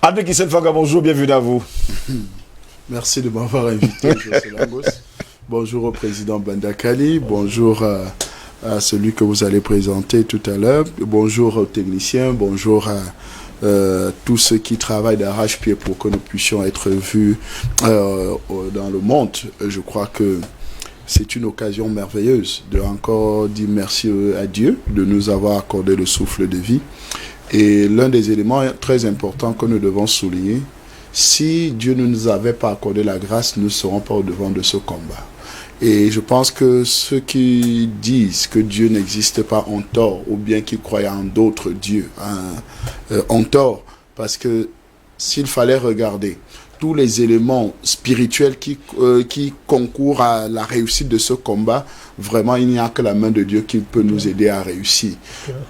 André Kissel Fanga, bonjour, bienvenue à vous. Merci de m'avoir invité, José Lagos. Bonjour au président Bandakali, bonjour à celui que vous allez présenter tout à l'heure, bonjour aux techniciens, bonjour à tous ceux qui travaillent d'arrache-pied pour que nous puissions être vus dans le monde. Je crois que c'est une occasion merveilleuse de encore dire merci à Dieu de nous avoir accordé le souffle de vie. Et l'un des éléments très importants que nous devons souligner, si Dieu ne nous avait pas accordé la grâce, nous ne serons pas au devant de ce combat. Et je pense que ceux qui disent que Dieu n'existe pas ont tort, ou bien qui croient en d'autres dieux ont tort. Parce que s'il fallait regarder tous les éléments spirituels qui concourent à la réussite de ce combat, vraiment il n'y a que la main de Dieu qui peut nous aider à réussir.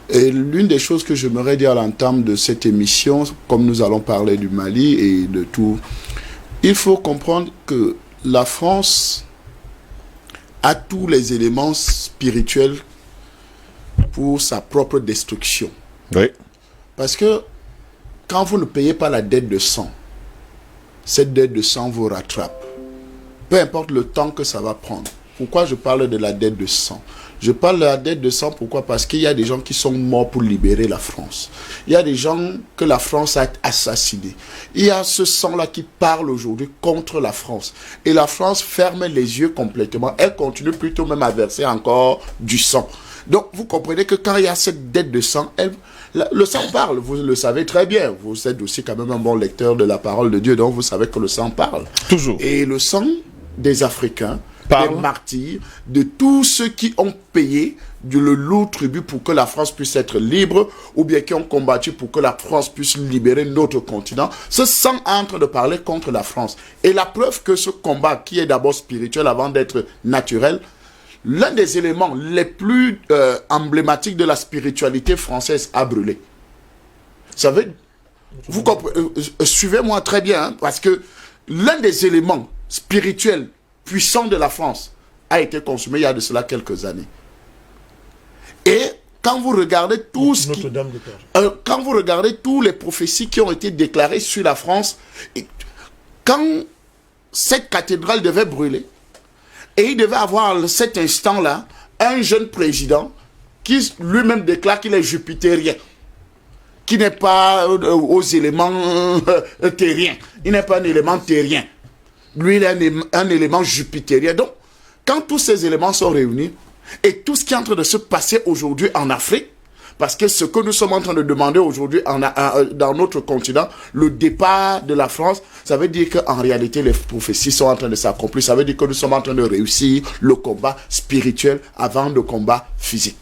Et l'une des choses que j'aimerais dire à l'entame de cette émission, comme nous allons parler du Mali et de tout, il faut comprendre que la France a tous les éléments spirituels pour sa propre destruction. Oui. Parce que quand vous ne payez pas la dette de sang, cette dette de sang vous rattrape. Peu importe le temps que ça va prendre. Pourquoi je parle de la dette de sang? Je parle de la dette de sang, pourquoi? Parce qu'il y a des gens qui sont morts pour libérer la France. Il y a des gens que la France a assassinés. Il y a ce sang-là qui parle aujourd'hui contre la France. Et la France ferme les yeux complètement. Elle continue plutôt même à verser encore du sang. Donc vous comprenez que quand il y a cette dette de sang, le sang parle, vous le savez très bien. Vous êtes aussi quand même un bon lecteur de la parole de Dieu, donc vous savez que le sang parle. Toujours. Et le sang des Africains, parle. Des martyrs, de tous ceux qui ont payé le lourd tribut pour que la France puisse être libre, ou bien qui ont combattu pour que la France puisse libérer notre continent, ce sang est en train de parler contre la France. Et la preuve que ce combat, qui est d'abord spirituel avant d'être naturel, l'un des éléments les plus emblématiques de la spiritualité française a brûlé. Vous savez, vous comprenez, suivez-moi très bien, hein, parce que l'un des éléments spirituels puissants de la France a été consumé il y a de cela quelques années. Et quand vous regardez tout ce qui, quand vous regardez tous les prophéties qui ont été déclarées sur la France, quand cette cathédrale devait brûler, et il devait avoir cet instant-là un jeune président qui lui-même déclare qu'il est jupitérien, qui n'est pas aux éléments terriens. Il n'est pas un élément terrien. Lui, il est un élément jupitérien. Donc, quand tous ces éléments sont réunis, et tout ce qui est en train de se passer aujourd'hui en Afrique, parce que ce que nous sommes en train de demander aujourd'hui dans notre continent, le départ de la France, ça veut dire qu'en réalité, les prophéties sont en train de s'accomplir. Ça veut dire que nous sommes en train de réussir le combat spirituel avant le combat physique.